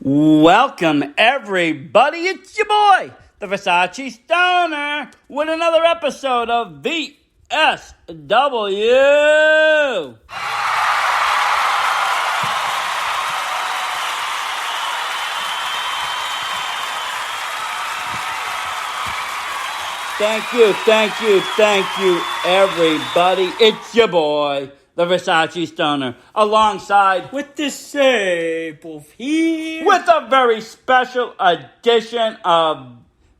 Welcome, everybody. It's your boy, the Versace Stoner, with another episode of VSW. Thank you, everybody. It's your boy, the Versace Stoner, alongside with the Sable here, with a very special edition of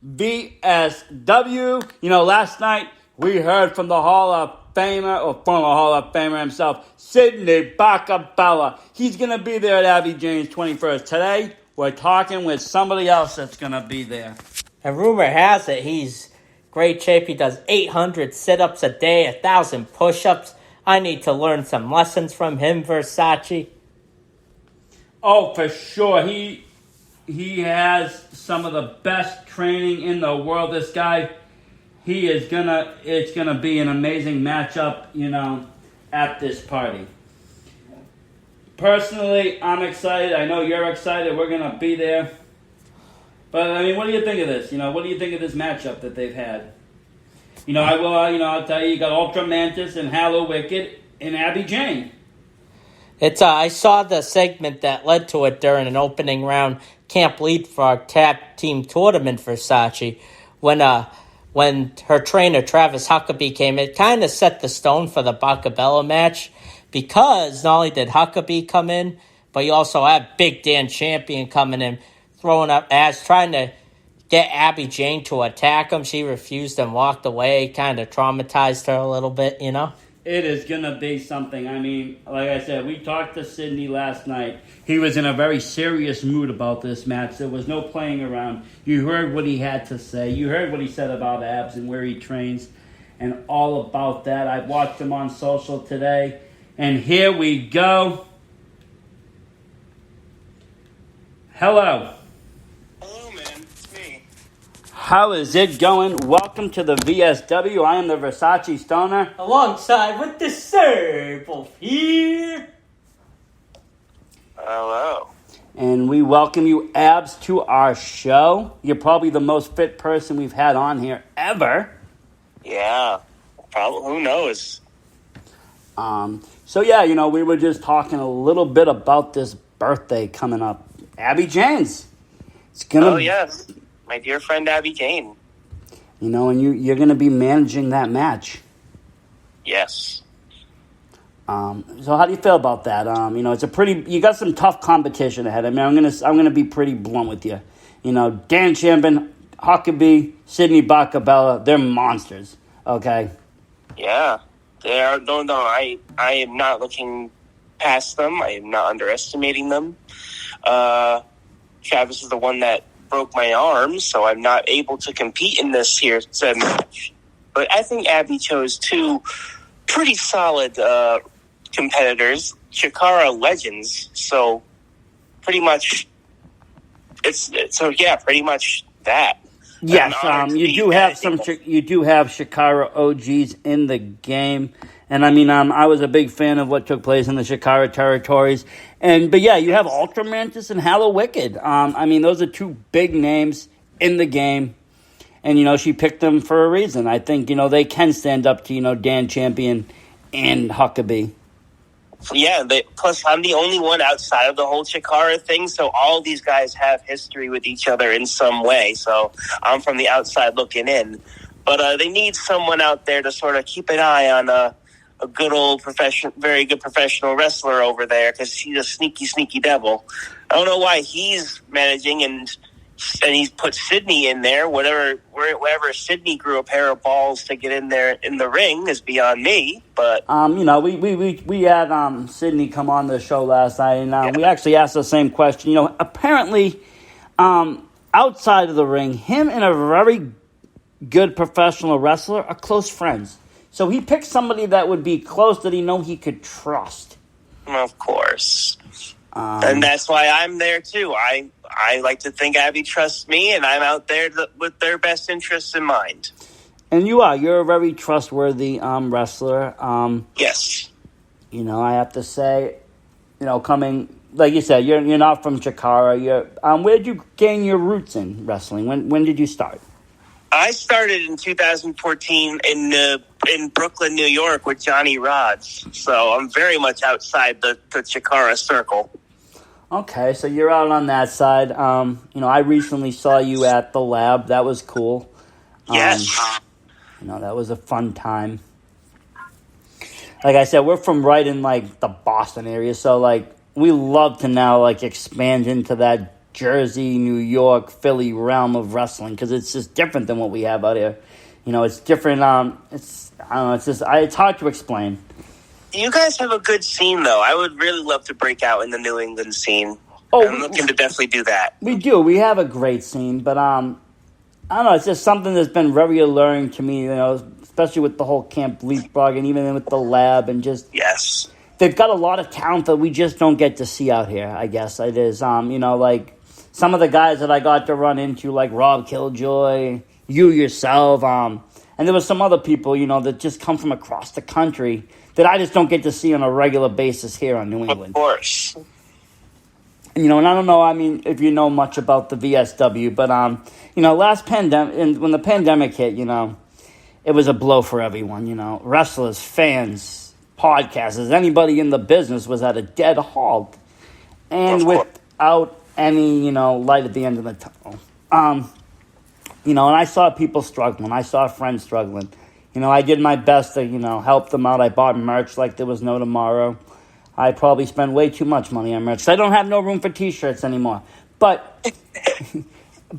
VSW. You know, last night we heard from the Hall of Famer, or former Hall of Famer himself, Sidney Bacabella. He's going to be there at Abby Jane's 21st. Today, we're talking with somebody else that's going to be there. And rumor has it he's great shape. He does 800 sit-ups a day, 1,000 push-ups. I need to learn some lessons from him, Versace. Oh, for sure. He has some of the best training in the world. This guy, it's gonna be an amazing matchup, you know, at this party. Personally, I'm excited. I know you're excited. We're gonna be there. But I mean, what do you think of this? You know, what do you think of this matchup that they've had? You know, I'll tell you, you got Ultra Mantis and Hallow Wicked and Abby Jane. I saw the segment that led to it during an opening round camp lead for our tap team tournament, Versace. When her trainer, Travis Huckabee, came, it kind of set the stone for the Bacabella match, because not only did Huckabee come in, but you also had Big Dan Champion coming in, throwing up ass, trying to get Abby Jane to attack him. She refused and walked away, kind of traumatized her a little bit, you know? It is going to be something. I mean, like I said, we talked to Sidney last night. He was in a very serious mood about this match. There was no playing around. You heard what he had to say. You heard what he said about abs and where he trains and all about that. I watched him on social today. And here we go. Hello. How is it going? Welcome to the VSW. I am the Versace Stoner. Alongside with the Sable here. Hello. And we welcome you, Abs, to our show. You're probably the most fit person we've had on here ever. Yeah. Probably. Who knows? So, yeah, you know, we were just talking a little bit about this birthday coming up. Abby Jane's. Oh, yes. My dear friend Abby Jane. You know, and you're going to be managing that match. Yes. So how do you feel about that? You know, you got some tough competition ahead. I mean, I'm gonna be pretty blunt with you. You know, Dan Champion, Huckabee, Sidney Bacabella, they're monsters. Okay. Yeah, they are. No, I am not looking past them. I am not underestimating them. Travis is the one that broke my arm, so I'm not able to compete in this here said match. But I think Abby chose two pretty solid competitors, Chikara legends. So pretty much, pretty much that. Yes, you do have Chikara OGs in the game. And I mean, I was a big fan of what took place in the Chikara territories. But yeah, you have Ultra Mantis and Hallow Wicked. I mean, those are two big names in the game. And, you know, she picked them for a reason. I think, you know, they can stand up to, you know, Dan Champion and Huckabee. Yeah, plus I'm the only one outside of the whole Chikara thing, so all these guys have history with each other in some way. So I'm from the outside looking in. But they need someone out there to sort of keep an eye on a good old very good professional wrestler over there, because he's a sneaky devil. I don't know why he's managing, and he's put Sidney in there. Wherever Sidney grew a pair of balls to get in there in the ring is beyond me. But you know, we had Sidney come on the show last night, and we actually asked the same question. You know, apparently, outside of the ring, him and a very good professional wrestler are close friends. So he picked somebody that would be close, that he could trust. Of course. And that's why I'm there, too. I like to think Abby trusts me, and I'm out there with their best interests in mind. And you're a very trustworthy wrestler. Yes. You know, I have to say, you know, coming like you said, you're not from Chikara. Where did you gain your roots in wrestling? When did you start? I started in 2014 in Brooklyn, New York, with Johnny Rods. So I'm very much outside the Chikara circle. Okay, so you're out on that side. I recently saw you at the lab. That was cool. Yes. That was a fun time. Like I said, we're from right in like the Boston area, so like we love to now like expand into that Jersey, New York, Philly realm of wrestling because it's just different than what we have out here. It's different. It's hard to explain. You guys have a good scene, though. I would really love to break out in the New England scene. I'm looking to definitely do that. We do. We have a great scene, but I don't know. It's just something that's been very alluring to me. Especially with the whole Camp Leapfrog and even with the lab and just yes, they've got a lot of talent that we just don't get to see out here. I guess it is. Like some of the guys that I got to run into, like Rob Killjoy, you yourself, and there was some other people, that just come from across the country that I just don't get to see on a regular basis here on New England. Of course. And I don't know, if you know much about the VSW, but, last pandemic, and when the pandemic hit, it was a blow for everyone, Wrestlers, fans, podcasters, anybody in the business was at a dead halt. And without any, light at the end of the tunnel. And I saw people struggling. I saw friends struggling. I did my best to, help them out. I bought merch like there was no tomorrow. I probably spent way too much money on merch. I don't have no room for T-shirts anymore. But,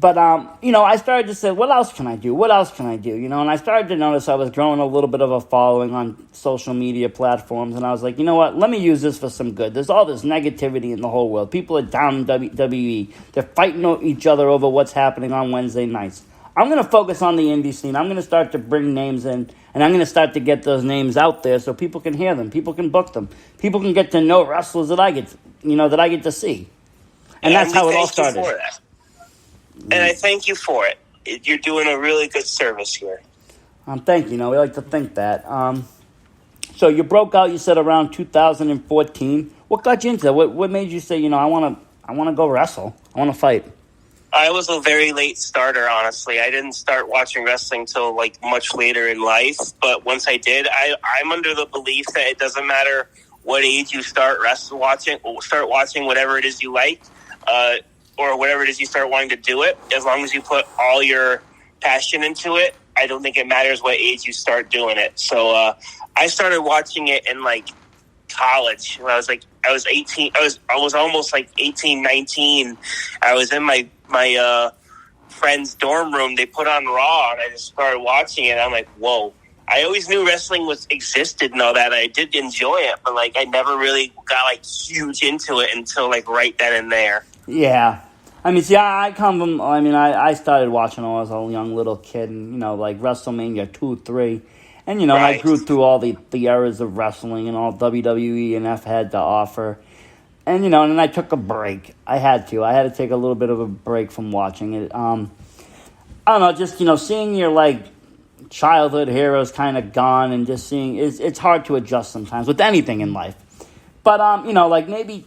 I started to say, what else can I do? What else can I do? And I started to notice I was growing a little bit of a following on social media platforms. And I was like, you know what? Let me use this for some good. There's all this negativity in the whole world. People are down in WWE. They're fighting each other over what's happening on Wednesday nights. I'm going to focus on the indie scene. I'm going to start to bring names in, and I'm going to start to get those names out there so people can hear them, people can book them, people can get to know wrestlers that I get, that I get to see. And that's how it all started. And I thank you for it. You're doing a really good service here. Thank you. We like to think that. So you broke out, you said, around 2014. What got you into that? What made you say, I want to go wrestle. I want to fight. I was a very late starter, honestly. I didn't start watching wrestling till much later in life. But once I did, I'm under the belief that it doesn't matter what age you start watching whatever it is you like, or whatever it is you start wanting to do it. As long as you put all your passion into it, I don't think it matters what age you start doing it. So I started watching it in college. When I was 18. I was almost 18, 19. I was in my friend's dorm room. They put on Raw, and I just started watching it. I'm like, whoa. I always knew wrestling existed and all that. I did enjoy it, but I never really got huge into it until right then and there. Yeah. I come from, I started watching when I was a young little kid, and, WrestleMania 2, 3. And, right. I grew through all the eras of wrestling and all WWE and F had to offer. And, and then I took a break. I had to take a little bit of a break from watching it. I don't know, just, seeing your, childhood heroes kind of gone and just seeing, it's hard to adjust sometimes with anything in life. But, maybe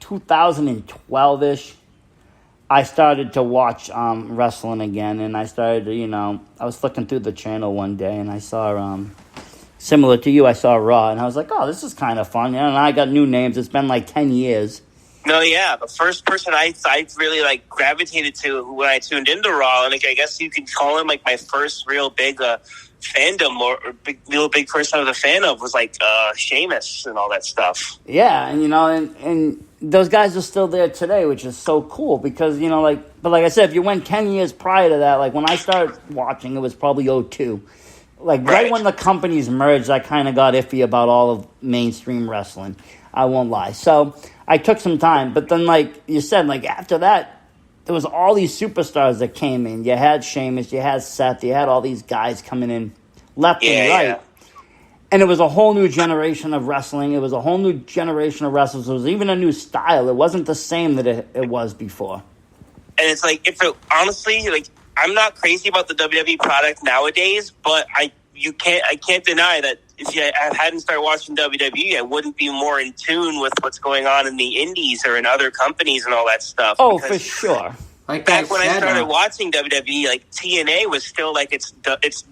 2012-ish, I started to watch wrestling again, and I started to, I was flicking through the channel one day, and I saw, similar to you, I saw Raw, and I was like, oh, this is kind of fun, and I got new names. It's been 10 years. No, yeah, the first person I really gravitated to when I tuned into Raw, and I guess you could call him my first real big fandom or real big person I was a fan of was Sheamus and all that stuff. Yeah, and and those guys are still there today, which is so cool because but like I said, if you went 10 years prior to that, when I started watching, it was probably 2002. Right when the companies merged, I kind of got iffy about all of mainstream wrestling. I won't lie. So I took some time, but then you said, after that, there was all these superstars that came in. You had Sheamus, you had Seth, you had all these guys coming in left and right. Yeah. And it was a whole new generation of wrestling. It was a whole new generation of wrestlers. It was even a new style. It wasn't the same that it was before. And it's honestly, I'm not crazy about the WWE product nowadays, but I can't deny that I hadn't started watching WWE, I wouldn't be more in tune with what's going on in the indies or in other companies and all that stuff. Oh, for sure. Like back when I started watching WWE, like TNA was still like its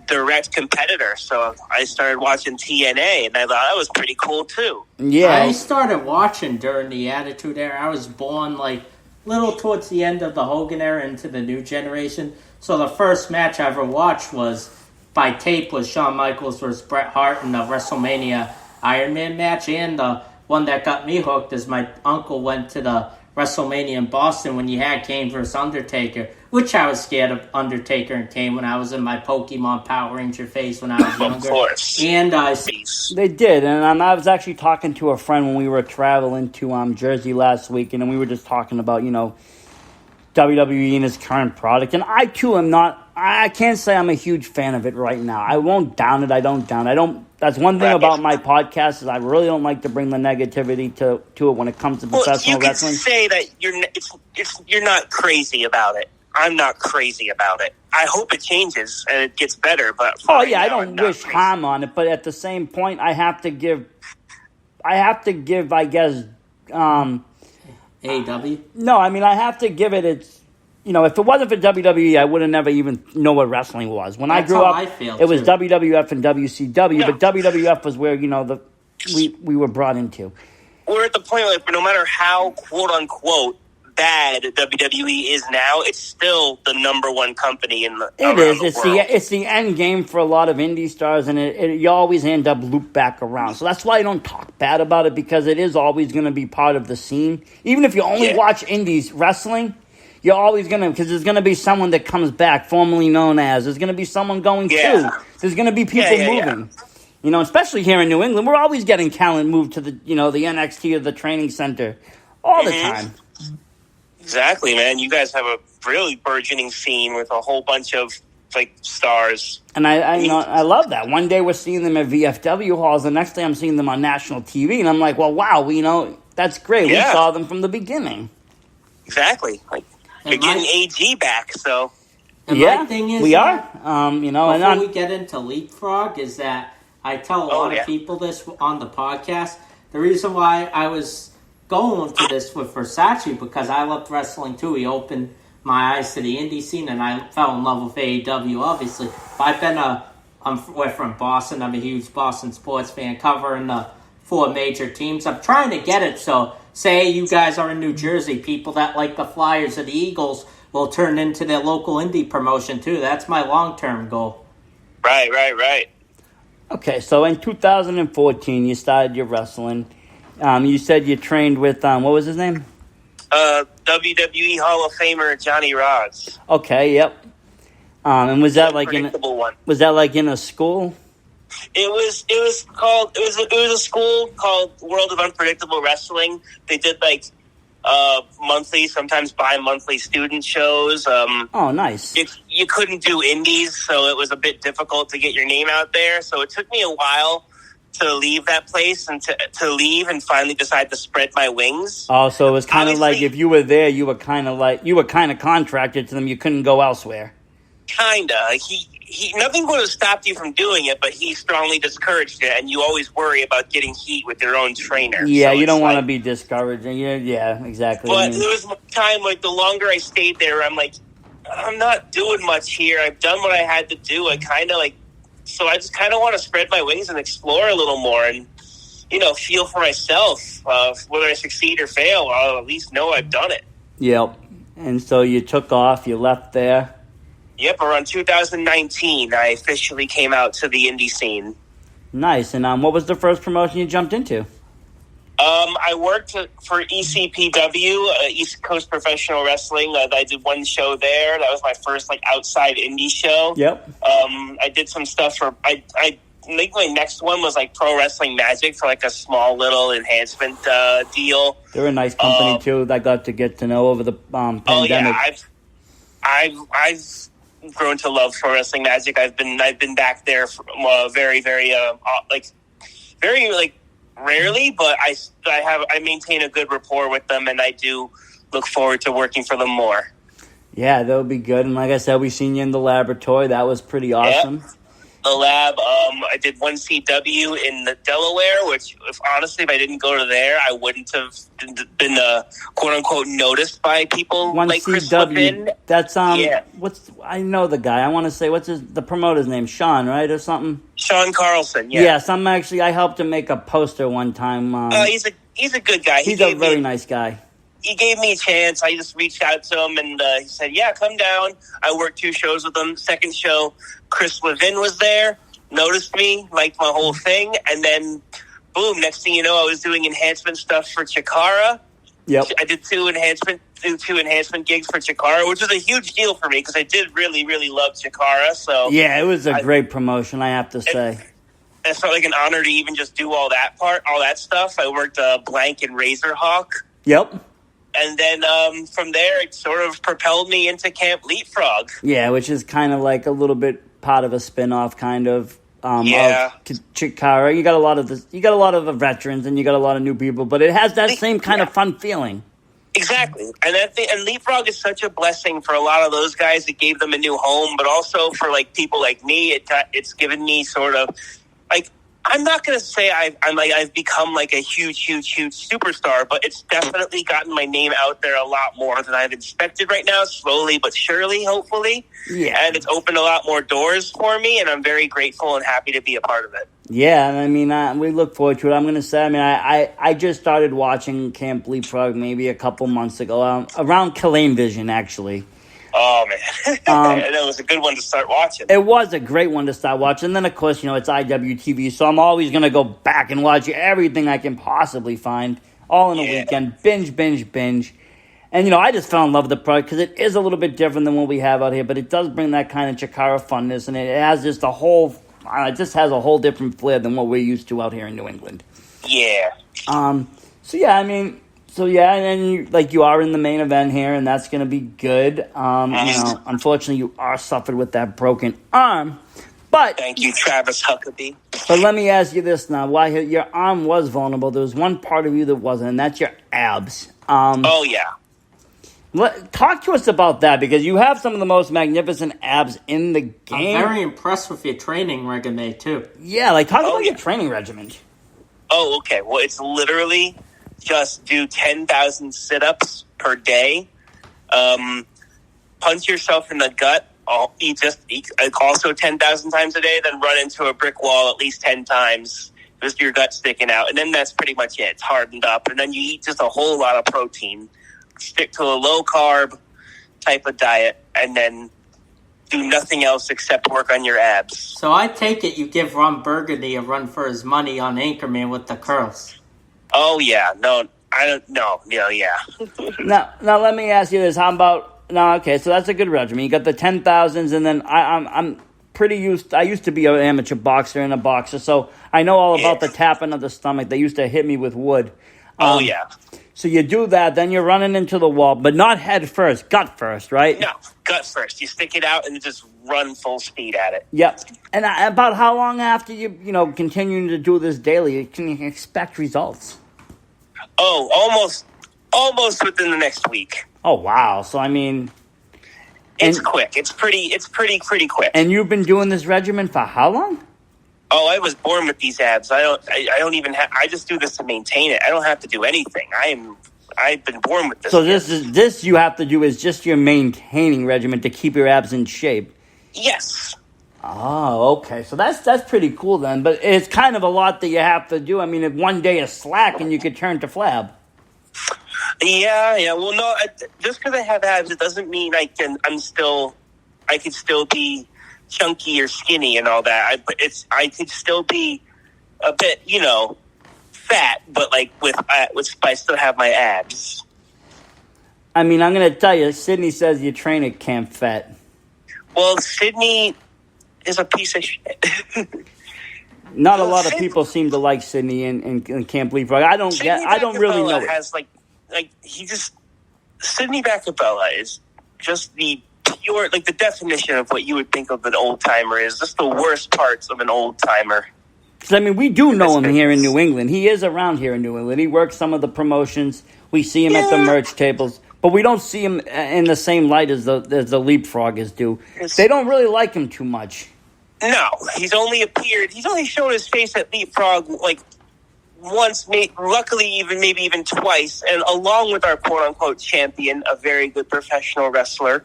direct competitor. So I started watching TNA, and I thought that was pretty cool too. Yeah, I started watching during the Attitude Era. I was born like little towards the end of the Hogan era into the new generation. So the first match I ever watched was by tape was Shawn Michaels versus Bret Hart in the WrestleMania Iron Man match, and the one that got me hooked is my uncle went to the WrestleMania in Boston when you had Kane versus Undertaker, which I was scared of Undertaker and Kane when I was in my Pokemon Power Ranger phase when I was younger. Of course. And they did, and I was actually talking to a friend when we were traveling to Jersey last week, and we were just talking about, WWE and its current product. And I, too, I can't say I'm a huge fan of it right now. I won't down it. I don't down it. That's one thing about my podcast is I really don't like to bring the negativity to it when it comes to professional wrestling. You can say that you're not crazy about it. I'm not crazy about it. I hope it changes and it gets better. But I don't wish harm on it. But at the same point, I have to give, I guess, AEW? No, I mean, I have to give it its... if it wasn't for WWE, I would have never even know what wrestling was. When I grew up, it was WWF and WCW, but WWF was where, we were brought into. We're at the point where no matter how, quote-unquote, bad WWE is now, it's still the number one company in the It is. world. It's the end game for a lot of indie stars, and you always end up looped back around. So that's why I don't talk bad about it, because it is always going to be part of the scene. Even if you only watch indies wrestling, you're always going to, because there's going to be someone that comes back, formerly known as, there's going to be someone going too. There's going to be people moving. Especially here in New England, we're always getting talent moved to the, the NXT or the training center all the time. Exactly, man. You guys have a really burgeoning scene with a whole bunch of stars. And I love that. One day we're seeing them at VFW halls, the next day I'm seeing them on national TV, and I'm like, well, wow, that's great. Yeah. We saw them from the beginning. Exactly. You're getting AG back, so. And my thing is, we are. Before we get into Leapfrog, is that I tell a lot of people this on the podcast. The reason why I was going to this with Versace, because I loved wrestling too. He opened my eyes to the indie scene, and I fell in love with AEW, obviously. But we're from Boston. I'm a huge Boston sports fan, covering the 4 major teams. I'm trying to get it so, say you guys are in New Jersey, people that like the Flyers or the Eagles will turn into their local indie promotion too. That's my long-term goal. Right. Okay, so in 2014, you started your wrestling. You said you trained with, what was his name? WWE Hall of Famer Johnny Rods. Okay, yep. And was that was that like in a school? It was a school called World of Unpredictable Wrestling. They did monthly, sometimes bi-monthly student shows. Oh, nice. You couldn't do indies, so it was a bit difficult to get your name out there. So it took me a while to leave that place and to leave and finally decide to spread my wings. Oh, so it was kind of like if you were there, you were kind of contracted to them. You couldn't go elsewhere. Kinda. He nothing would have stopped you from doing it, but he strongly discouraged it, and you always worry about getting heat with your own trainer. Yeah, so you don't want to be discouraged. Yeah, exactly. But there was a time, the longer I stayed there, I'm not doing much here. I've done what I had to do. So I just kind of want to spread my wings and explore a little more and, feel for myself. Whether I succeed or fail, I'll at least know I've done it. Yep. And so you took off, you left there. Yep, around 2019, I officially came out to the indie scene. Nice. And what was the first promotion you jumped into? I worked for ECPW, East Coast Professional Wrestling. I did one show there. That was my first outside indie show. Yep. I did some stuff for. I think my next one was Pro Wrestling Magic for a small little enhancement deal. They're a nice company too. That I got to get to know over the pandemic. Oh yeah, I've grown to love Pro Wrestling Magic. I've been back there for very rarely, but I maintain a good rapport with them, and I do look forward to working for them more. Yeah, that would be good. And like I said, we seen you in the laboratory. That was pretty awesome. Yep. the lab. I did 1CW in the Delaware, which, honestly, if I didn't go to there, I wouldn't have been quote unquote noticed by people like Chris Levin. That's I know the guy. I want to say the promoter's name, Sean, right, or something. Sean Carlson. Yeah. Yes, I helped him make a poster one time. He's a good guy. He's a very nice guy. He gave me a chance. I just reached out to him, and he said, yeah, come down. I worked 2 shows with him. Second show, Chris Levin was there, noticed me, liked my whole thing, and then, boom, next thing you know, I was doing enhancement stuff for Chikara. Yep. I did two enhancement gigs for Chikara, which was a huge deal for me because I did really, really love Chikara. So yeah, it was a great promotion, I have to say. It felt like an honor to even just do all that stuff. I worked Blank and Razorhawk. Yep. And then from there, it sort of propelled me into Camp Leapfrog. Yeah, which is kind of like a little bit part of a spin-off, kind of. Of Chikara. You got a lot of the veterans, and you got a lot of new people, but it has that same kind of fun feeling. Exactly, and Leapfrog is such a blessing for a lot of those guys. It gave them a new home, but also for like people like me, it's given me sort of like. I'm not going to say I've become like a huge superstar, but it's definitely gotten my name out there a lot more than I've expected right now, slowly but surely, hopefully. Yeah. And it's opened a lot more doors for me, and I'm very grateful and happy to be a part of it. Yeah, I mean, we look forward to it. I'm going to say, I mean, I just started watching Camp Leapfrog maybe a couple months ago, around Killeen Vision, actually. Oh, man. And it was a good one to start watching. It was a great one to start watching. And then, of course, it's IWTV, so I'm always going to go back and watch everything I can possibly find, all in a weekend, binge. And, I just fell in love with the product because it is a little bit different than what we have out here, but it does bring that kind of Chikara funness, and it has just a whole different flair than what we're used to out here in New England. Yeah. And you are in the main event here, and that's going to be good. Unfortunately, you are suffered with that broken arm, but thank you, Travis Huckabee. But let me ask you this now: why your arm was vulnerable? There was one part of you that wasn't, and that's your abs. Oh yeah. Talk to us about that, because you have some of the most magnificent abs in the game. I'm very impressed with your training regimen too. Yeah, talk about your training regimen. Oh, okay. Well, it's literally just do 10,000 sit-ups per day. Punch yourself in the gut. Eat also 10,000 times a day. Then run into a brick wall at least 10 times with your gut sticking out, and then that's pretty much it. It's hardened up, and then you eat just a whole lot of protein. Stick to a low-carb type of diet, and then do nothing else except work on your abs. So I take it you give Ron Burgundy a run for his money on Anchorman with the curls. Oh, yeah. No, I don't know. Yeah. Now, let me ask you this. How about... No, okay, so that's a good regimen. You got the 10,000s, and then I'm pretty used... I used to be an amateur boxer and a boxer, so I know all about the tapping of the stomach. They used to hit me with wood. Yeah. So you do that, then you're running into the wall, but not head first, gut first, right? No, gut first. You stick it out and just run full speed at it. Yep. And about how long after you continuing to do this daily can you expect results? Oh, almost within the next week. Oh, wow. So, I mean... It's quick. It's pretty quick. And you've been doing this regimen for how long? Oh, I was born with these abs. I don't even have. I just do this to maintain it. I don't have to do anything. I've been born with this. So this you have to do is just your maintaining regimen to keep your abs in shape. Yes. Oh, okay. So that's pretty cool then. But it's kind of a lot that you have to do. I mean, if one day is slack and you could turn to flab. Yeah. Well, no. Just because I have abs, it doesn't mean I can still be chunky or skinny and all that. I could still be a bit, fat, but I still have my abs. I mean, I'm going to tell you, Sydney says you train at Camp Fat. Well, Sydney is a piece of shit. Not a lot of people seem to like Sydney in Camp Leapfrog. I don't really know. Has Sydney Bacabella is just the pure, the definition of what you would think of an old timer is. Just the worst parts of an old timer. Because, I mean, we do know him here in New England. He is around here in New England. He works some of the promotions. We see him at the merch tables. But we don't see him in the same light as the Leapfroggers do. They don't really like him too much. No, he's only shown his face at Leapfrog like once, luckily maybe even twice, and along with our quote-unquote champion, a very good professional wrestler,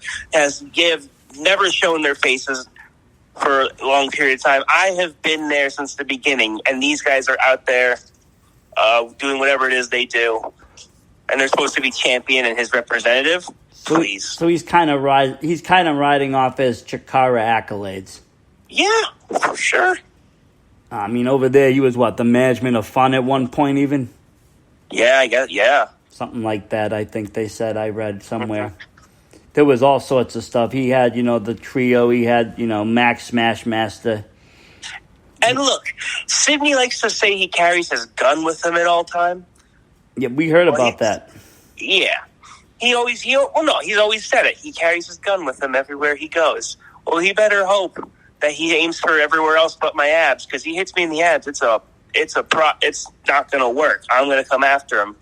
never shown their faces for a long period of time. I have been there since the beginning, and these guys are out there doing whatever it is they do, and they're supposed to be champion and his representative. Please. So he's kind of riding off his Chikara accolades. Yeah, for sure. I mean, over there, he was the management of fun at one point, even. Yeah, I guess. Yeah, something like that. I think they said. I read somewhere. There was all sorts of stuff. He had, the trio. He had, Max Smashmaster. And look, Sydney likes to say he carries his gun with him at all time. Yeah, we heard about that. Yeah. He's always said it. He carries his gun with him everywhere he goes. Well, he better hope that he aims for everywhere else but my abs, because he hits me in the abs. It's not going to work. I'm going to come after him.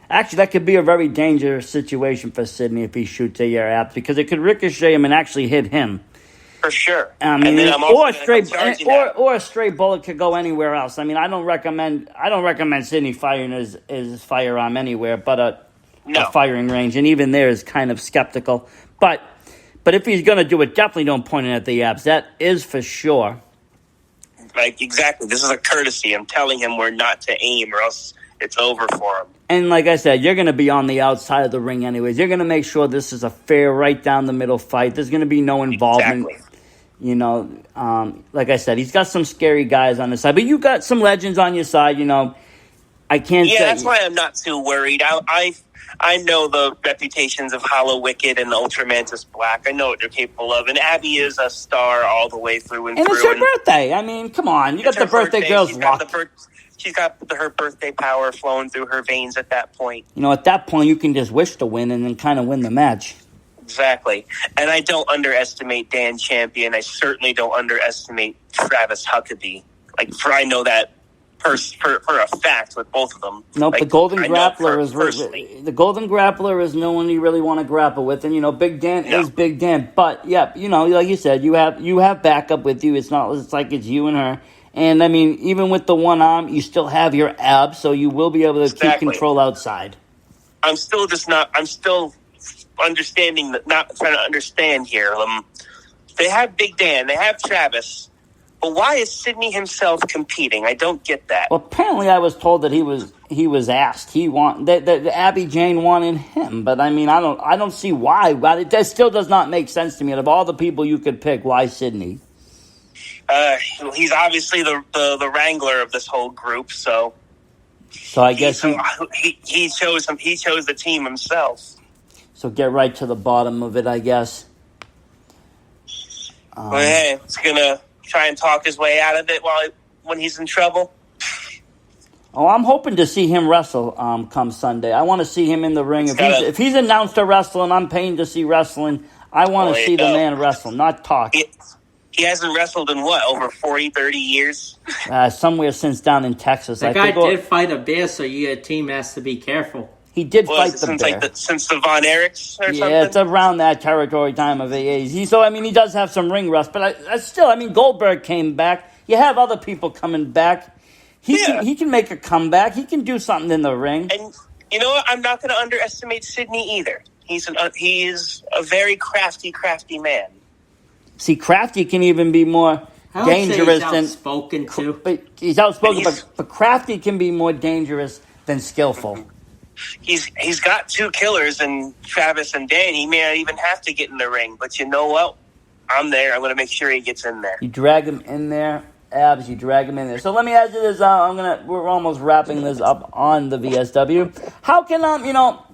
Actually, that could be a very dangerous situation for Sydney if he shoots at your abs, because it could ricochet him and actually hit him. For sure. I mean, or a stray bullet could go anywhere else. I mean, I don't recommend Sydney firing his firearm anywhere but a firing range, and even there is kind of skeptical. But if he's going to do it, definitely don't point it at the abs. That is for sure. Like, exactly. This is a courtesy. I'm telling him where not to aim, or else it's over for him. And like I said, you're going to be on the outside of the ring anyways. You're going to make sure this is a fair, right down the middle fight. There's going to be no involvement. Exactly. Like I said, he's got some scary guys on his side, but you got some legends on your side. I can't say. Yeah, that's why I'm not too worried. I know the reputations of Hollow Wicked and Ultramantis Black. I know what they're capable of. And Abby is a star all the way through and through. And it's her birthday. I mean, come on. You got the birthday girl's luck. She's got her birthday power flowing through her veins at that point. At that point, you can just wish to win and then kind of win the match. Exactly. And I don't underestimate Dan Champion. I certainly don't underestimate Travis Huckabee. I know that for a fact with both of them. Nope, the Golden Grappler is no one you really want to grapple with, and Big Dan is Big Dan. But yeah, like you said, you have backup with you. It's like it's you and her. And I mean, even with the one arm, you still have your abs, so you will be able to keep control outside. I'm still understanding that, not trying to understand here. They have Big Dan, they have Travis. But why is Sydney himself competing? I don't get that. Well, apparently I was told that he was asked. That Abby Jane wanted him, but I mean I don't see why. But that still does not make sense to me. Out of all the people you could pick, why Sydney? He's obviously the wrangler of this whole group, so I guess he chose him. He chose the team himself. So get right to the bottom of it, I guess. Well, hey, he's gonna try and talk his way out of it when he's in trouble. Oh, I'm hoping to see him wrestle come Sunday. I want to see him in the ring. If he's announced to wrestle and I'm paying to see wrestling, I want to see the man wrestle, not talk. He hasn't wrestled in over 40, 30 years? Somewhere since down in Texas. The guy did fight a bear, so your team has to be careful. He did fight the bear. Since the Von Erichs or something? Yeah, it's around that territory time of AAs. He does have some ring rust, but Goldberg came back. You have other people coming back. He can make a comeback. He can do something in the ring. And you know what? I'm not going to underestimate Sydney either. He's a very crafty man. See, crafty can even be more dangerous than outspoken too. But he's outspoken, but crafty can be more dangerous than skillful. He's got two killers in Travis and Dan. He may not even have to get in the ring, but you know what? I'm there. I'm going to make sure he gets in there. You drag him in there, abs. You drag him in there. So let me ask you this. We're almost wrapping this up on the VSW. How can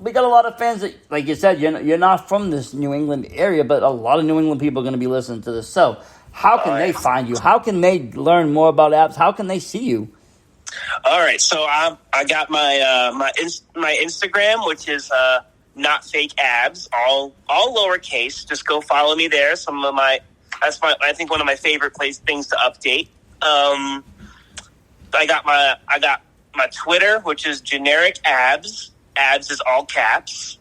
we got a lot of fans that, like you said, you're not from this New England area, but a lot of New England people are going to be listening to this. So how can they find you? How can they learn more about abs? How can they see you? All right, so I got my Instagram, which is not fake abs, all lowercase. Just go follow me there. I think one of my favorite things to update. I got my Twitter, which is generic abs. Abs is all caps.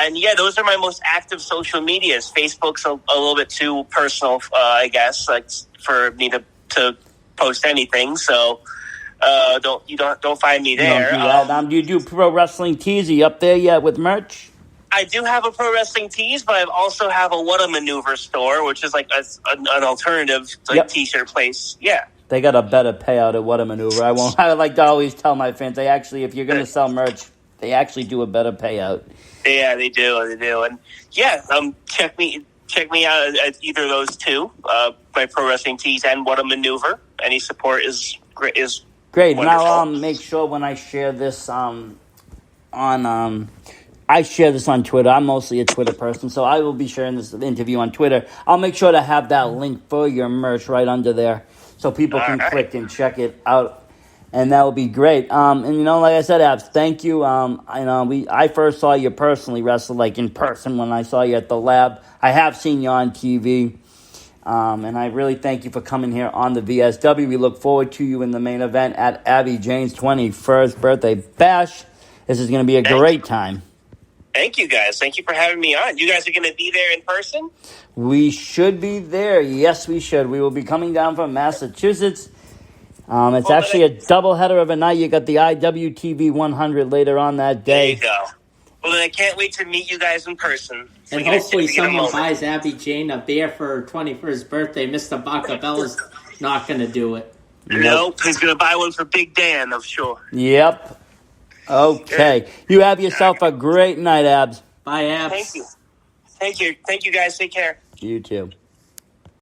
And yeah, those are my most active social medias. Facebook's a little bit too personal, I guess, like for me to post anything. So don't find me there. Don't do that. Do you do pro wrestling tees? Are you up there yet with merch? I do have a pro wrestling tees, but I also have a What a Maneuver store, which is like an alternative t-shirt place. Yeah. They got a better payout at What a Maneuver. I like to always tell my fans, if you're going to sell merch, they actually do a better payout. Yeah, they do. And yeah, check me out at either of those two, my pro wrestling tees and What a Maneuver. Any support is great. Great. Wonderful. And I'll make sure when I share this I share this on Twitter. I'm mostly a Twitter person, so I will be sharing this interview on Twitter. I'll make sure to have that link for your merch right under there so people can click and check it out, and that will be great. And like I said, Abs, thank you. I first saw you personally wrestle, like in person, when I saw you at the lab. I have seen you on TV, and I really thank you for coming here on the VSW. We look forward to you in the main event at Abby Jane's 21st birthday bash. This is going to be a great time. Thank you, guys. Thank you for having me on. You guys are going to be there in person? We should be there. Yes, we should. We will be coming down from Massachusetts. It's actually a doubleheader of a night. You got the IWTV 100 later on that day. There you go. Well, then I can't wait to meet you guys in person. And hopefully someone buys Abby Jane a beer for her 21st birthday. Mr. Bacabella's not going to do it. Nope. He's going to buy one for Big Dan, I'm sure. Yep. Okay. You have yourself a great night, Abs. Bye, Abs. Thank you. Thank you, guys. Take care. You too.